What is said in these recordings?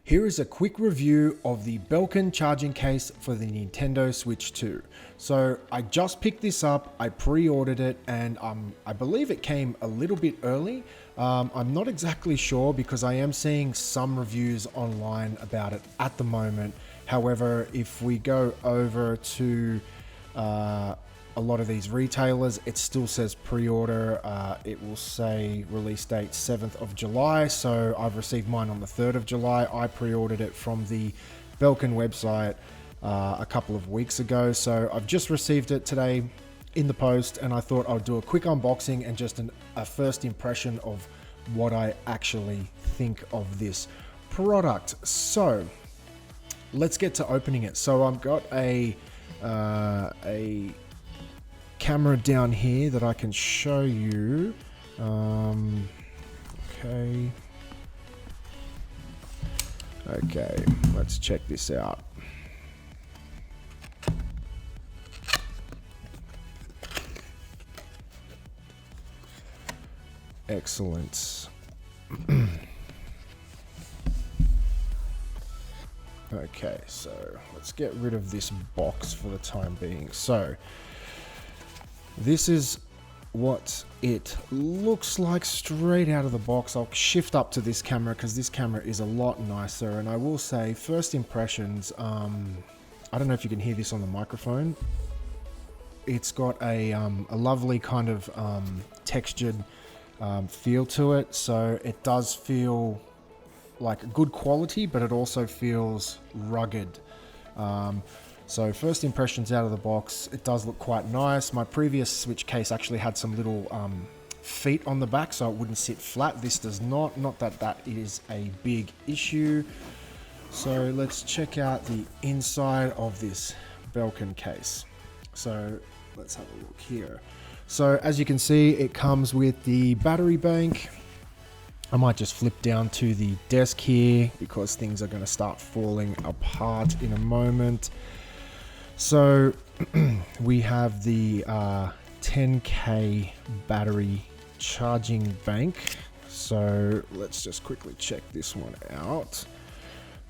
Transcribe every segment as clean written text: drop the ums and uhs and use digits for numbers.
Here is a quick review of the Belkin charging case for the Nintendo Switch 2. So I just picked this up, I pre-ordered it, and I believe it came a little bit early. I'm not exactly sure because I am seeing some reviews online about it at the moment. However, if we go over to a lot of these retailers, it still says pre-order. It will say release date 7th of July. So I've received mine on the 3rd of July. I pre-ordered it from the Belkin website a couple of weeks ago. So I've just received it today in the post, and I thought I'd do a quick unboxing and just a first impression of what I actually think of this product. So let's get to opening it. So I've got a camera down here that I can show you. Okay, let's check this out. Excellent. Okay, so let's get rid of this box for the time being. So this is what it looks like straight out of the box. I'll shift up to this camera because this camera is a lot nicer. And I will say, first impressions, I don't know if you can hear this on the microphone. It's got a lovely kind of textured feel to it. So it does feel like good quality, but it also feels rugged. So first impressions out of the box, it does look quite nice. My previous Switch case actually had some little feet on the back so it wouldn't sit flat. This does not. Not that that is a big issue. So let's check out the inside of this Belkin case. So let's have a look here. So as you can see, it comes with the battery bank. I might just flip down to the desk here because things are going to start falling apart in a moment. So we have the 10K battery charging bank. So let's just quickly check this one out.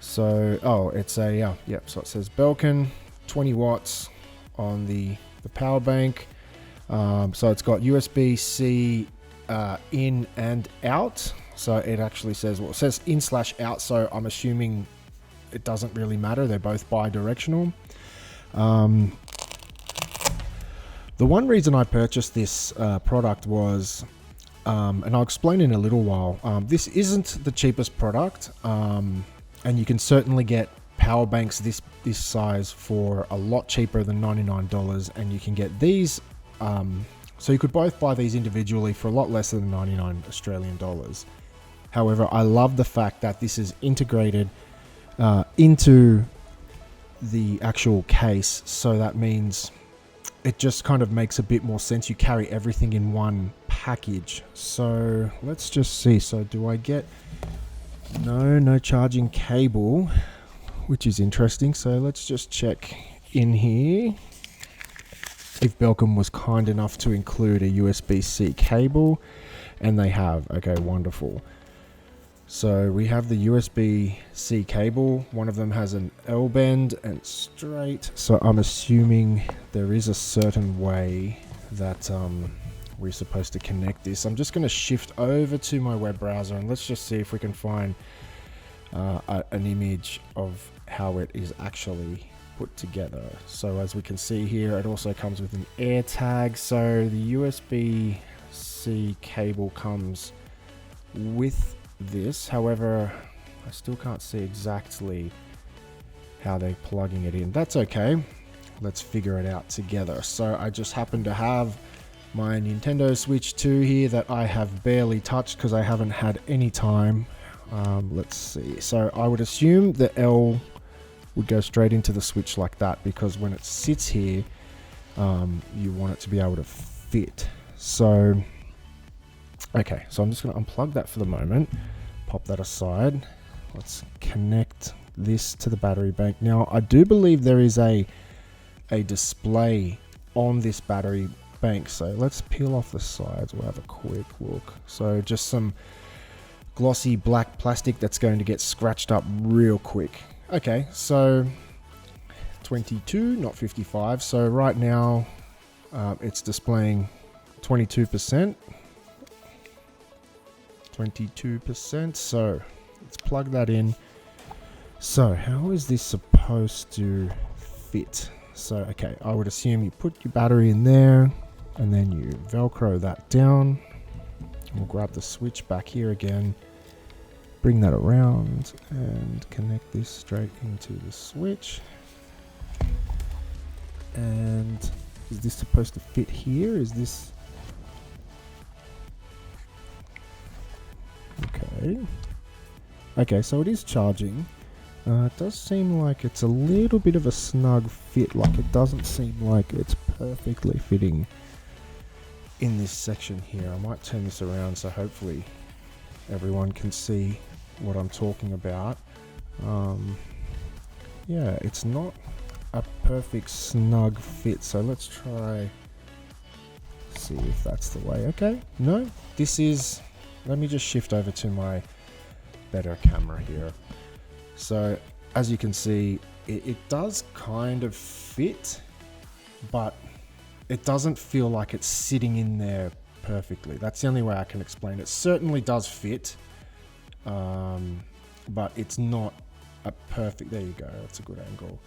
So, it's a, so it says Belkin, 20 watts on the power bank. So it's got USB-C in and out. So it actually says, well, it says in/out. So I'm assuming it doesn't really matter. They're both bi-directional. The one reason I purchased this product was, and I'll explain in a little while, this isn't the cheapest product, and you can certainly get power banks this size for a lot cheaper than $99, and you can get these, so you could both buy these individually for a lot less than 99 Australian dollars. However, I love the fact that this is integrated into the actual case, so that means it just kind of makes a bit more sense. You carry everything in one package. So let's just see. So do I get no charging cable, which is interesting. So let's just check in here if Belkin was kind enough to include a USB-C cable, and they have. Okay, wonderful. So we have the USB-C cable. One of them has an L bend and straight. So I'm assuming there is a certain way that we're supposed to connect this. I'm just going to shift over to my web browser and let's just see if we can find an image of how it is actually put together. So as we can see here, it also comes with an air tag. So the USB-C cable comes with this. However, I still can't see exactly how they're plugging it in. That's okay. Let's figure it out together. So I just happen to have my Nintendo Switch 2 here that I have barely touched because I haven't had any time. Let's see. So I would assume the L would go straight into the Switch like that, because when it sits here, you want it to be able to fit. So okay, so I'm just going to unplug that for the moment, pop that aside. Let's connect this to the battery bank. Now, I do believe there is a display on this battery bank. So let's peel off the sides. We'll have a quick look. So just some glossy black plastic that's going to get scratched up real quick. Okay, so 22, not 55. So right now it's displaying 22%. 22%. So let's plug that in. So how is this supposed to fit? So, okay, I would assume you put your battery in there and then you Velcro that down. We'll grab the switch back here again, bring that around and connect this straight into the switch. And is this supposed to fit here? Is this... Okay. Okay, so it is charging. It does seem like it's a little bit of a snug fit, like it doesn't seem like it's perfectly fitting in this section here. I might turn this around so hopefully everyone can see what I'm talking about. Yeah, it's not a perfect snug fit, so let's try see if that's the way. Okay, no, this is... Let me just shift over to my better camera here. So as you can see, it does kind of fit, but it doesn't feel like it's sitting in there perfectly. That's the only way I can explain it. It certainly does fit, but it's not a perfect... There you go, that's a good angle.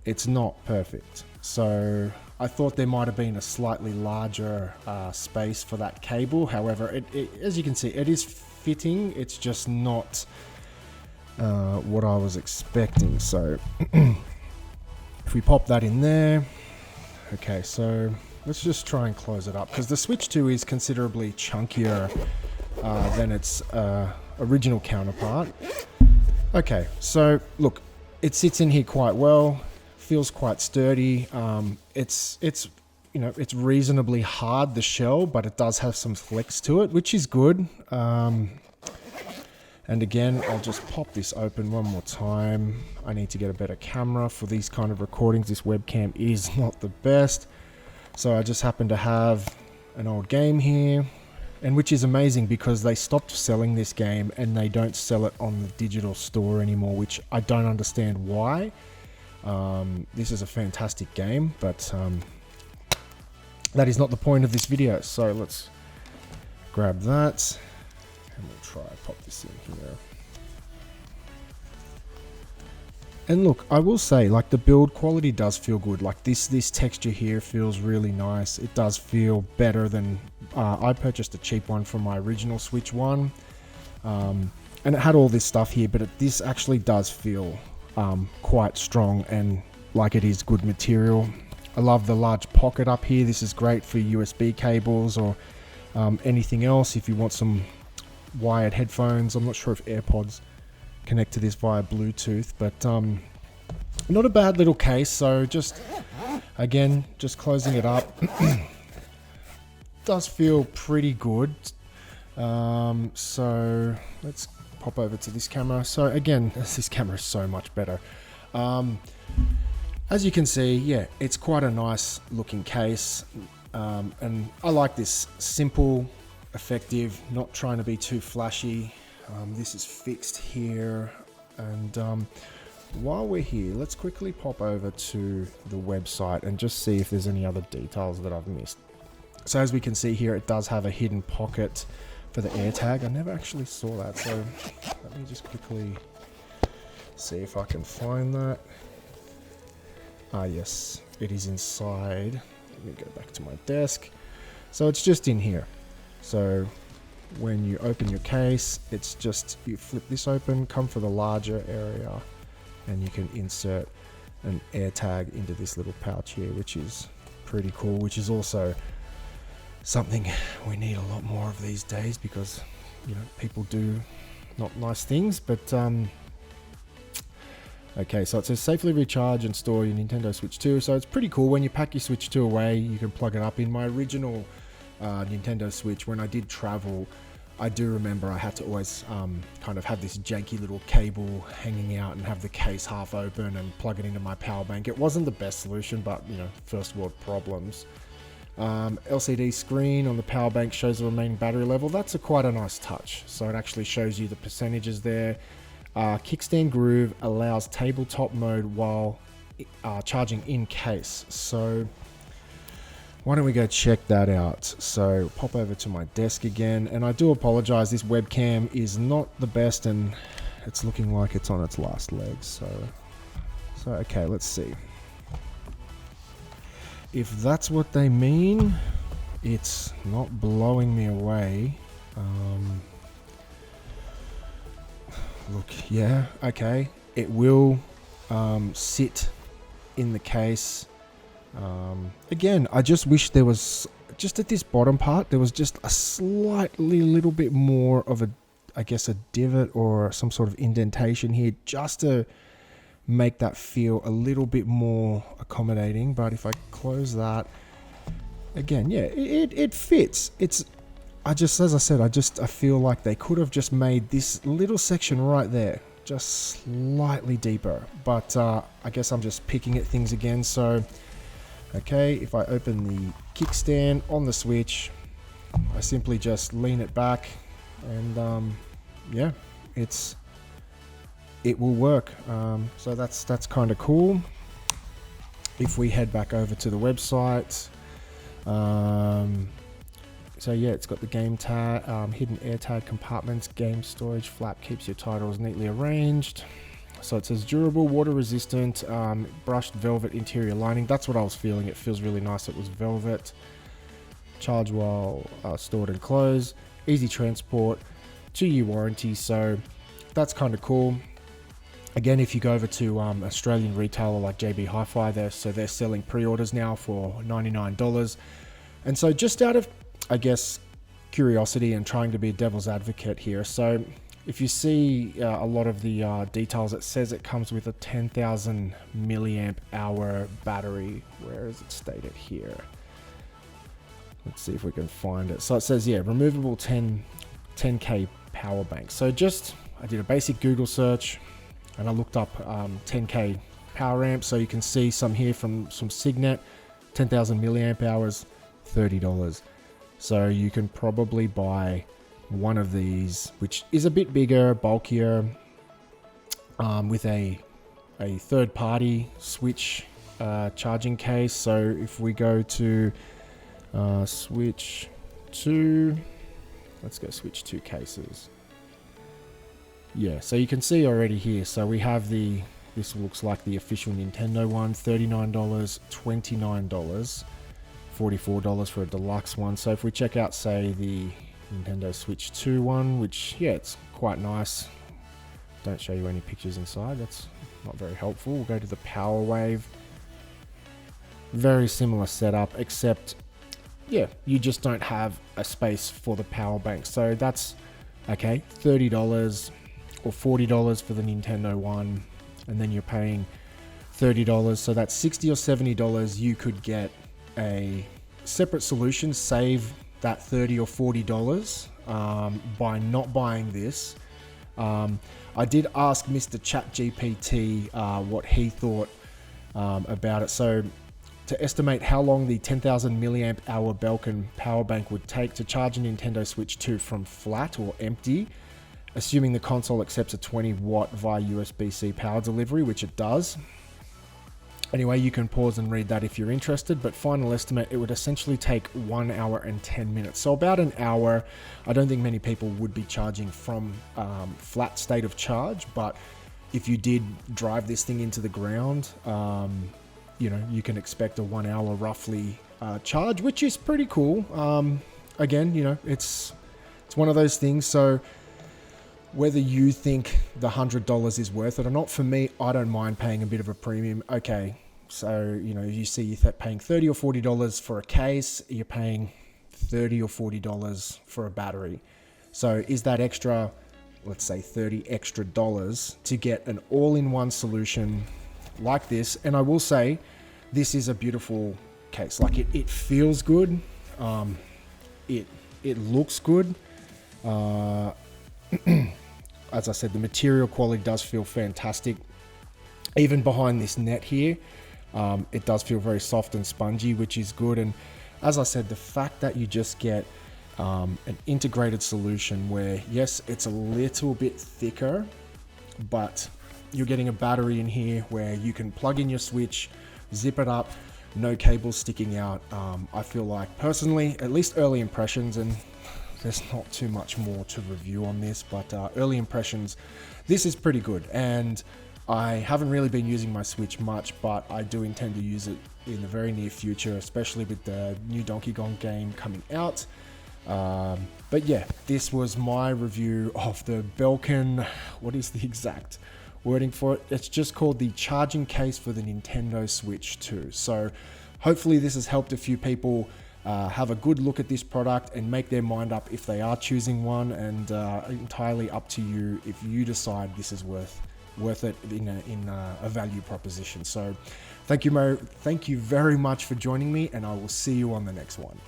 It's not perfect. So I thought there might have been a slightly larger space for that cable. However, as you can see, it is fitting. It's just not what I was expecting. So if we pop that in there, okay, so let's just try and close it up, because the Switch 2 is considerably chunkier than its original counterpart. Okay, so look, it sits in here quite well, feels quite sturdy. It's you know, it's reasonably hard, the shell, but it does have some flex to it, which is good. And again, I'll just pop this open one more time. I need to get a better camera for these kind of recordings. This webcam is not the best. So I just happen to have an old game here, and which is amazing because they stopped selling this game and they don't sell it on the digital store anymore, which I don't understand why. This is a fantastic game, but that is not the point of this video. So let's grab that. And we'll try pop this in here. And look, I will say, like, the build quality does feel good. Like this texture here feels really nice. It does feel better than I purchased a cheap one from my original Switch 1, and it had all this stuff here, but this actually does feel quite strong and like it is good material. I love the large pocket up here. This is great for USB cables or anything else. If you want some wired headphones, I'm not sure if AirPods connect to this via Bluetooth, but not a bad little case. So just again, just closing it up, does feel pretty good. So let's pop over to this camera. So again, this camera is so much better. As you can see, yeah, it's quite a nice looking case, and I like this simple, effective, not trying to be too flashy. This is fixed here, and while we're here, let's quickly pop over to the website and just see if there's any other details that I've missed. So as we can see here, it does have a hidden pocket for the AirTag. I never actually saw that, so let me just quickly see if I can find that. Ah yes, it is inside. Let me go back to my desk. So it's just in here. So when you open your case, it's just, you flip this open, come for the larger area, and you can insert an AirTag into this little pouch here, which is pretty cool, which is also something we need a lot more of these days, because, you know, people do not nice things. But okay, so it says safely recharge and store your Nintendo Switch 2. So it's pretty cool. When you pack your Switch 2 away, you can plug it up. In my original Nintendo Switch, when I did travel, I do remember I had to always kind of have this janky little cable hanging out and have the case half open and plug it into my power bank. It wasn't the best solution, but, you know, first world problems. LCD screen on the power bank shows the remaining battery level. That's quite a nice touch. So it actually shows you the percentages there. Kickstand Groove allows tabletop mode while charging in case. So why don't we go check that out? So pop over to my desk again, and I do apologize, this webcam is not the best and it's looking like it's on its last legs. So okay, let's see. If that's what they mean, it's not blowing me away. Look, yeah, okay. It will sit in the case. Again, I just wish there was, just at this bottom part, there was just a slightly little bit more of a, I guess, a divot or some sort of indentation here, just to make that feel a little bit more accommodating. But if I close that, again, yeah, it fits. It's, as I said, I feel like they could have just made this little section right there just slightly deeper. But I guess I'm just picking at things again. So, okay, if I open the kickstand on the Switch, I simply just lean it back, and yeah, it will work. So that's kind of cool. If we head back over to the website, so yeah, it's got the game tag, hidden air tag compartments, game storage flap keeps your titles neatly arranged. So it says durable, water resistant, brushed velvet interior lining. That's what I was feeling. It feels really nice. It was velvet. Charge while stored and closed. Easy transport. 2-year warranty. So that's kind of cool. Again, if you go over to Australian retailer like JB Hi-Fi, they're selling pre-orders now for $99. And so just out of, I guess, curiosity and trying to be a devil's advocate here. So if you see a lot of the details, it says it comes with a 10,000 milliamp hour battery. Where is it stated here? Let's see if we can find it. So it says, yeah, removable 10K power bank. So I did a basic Google search and I looked up 10K power amp. So you can see some here from Signet, 10,000 milliamp hours, $30. So you can probably buy one of these, which is a bit bigger, bulkier, with a third-party Switch charging case. So if we go to Switch 2, let's go Switch 2 cases. Yeah, so you can see already here. So we have this looks like the official Nintendo one, $39, $29, $44 for a deluxe one. So if we check out, say, the Nintendo Switch 2 one, which, yeah, it's quite nice. Don't show you any pictures inside. That's not very helpful. We'll go to the Power Wave. Very similar setup, except, yeah, you just don't have a space for the power bank. So that's, okay, $30 or $40 for the Nintendo one, and then you're paying $30. So that's $60 or $70. You could get a separate solution, save that $30 or $40 by not buying this. I did ask Mr. ChatGPT what he thought about it. So to estimate how long the 10,000 milliamp hour Belkin power bank would take to charge a Nintendo Switch 2 from flat or empty, assuming the console accepts a 20 watt via USB-C power delivery, which it does. Anyway, you can pause and read that if you're interested, but final estimate, it would essentially take 1 hour and 10 minutes. So about an hour. I don't think many people would be charging from flat state of charge, but if you did drive this thing into the ground, you can expect a 1 hour roughly charge, which is pretty cool. Again, it's one of those things. So whether you think the $100 is worth it or not, for me, I don't mind paying a bit of a premium. Okay, so, you see you're paying $30 or $40 for a case, you're paying $30 or $40 for a battery. So is that extra, let's say $30 extra to get an all-in-one solution like this? And I will say, this is a beautiful case. Like it feels good. It looks good. As I said, the material quality does feel fantastic. Even behind this net here, it does feel very soft and spongy, which is good. And as I said, the fact that you just get an integrated solution where, yes, it's a little bit thicker, but you're getting a battery in here where you can plug in your Switch, zip it up, no cables sticking out. I feel like, personally, at least early impressions, and there's not too much more to review on this, but early impressions, this is pretty good. And I haven't really been using my Switch much, but I do intend to use it in the very near future, especially with the new Donkey Kong game coming out. But yeah, this was my review of the Belkin, what is the exact wording for it? It's just called the charging case for the Nintendo Switch 2. So hopefully this has helped a few people have a good look at this product and make their mind up if they are choosing one, and entirely up to you if you decide this is worth it in a value proposition. So thank you very much for joining me, and I will see you on the next one.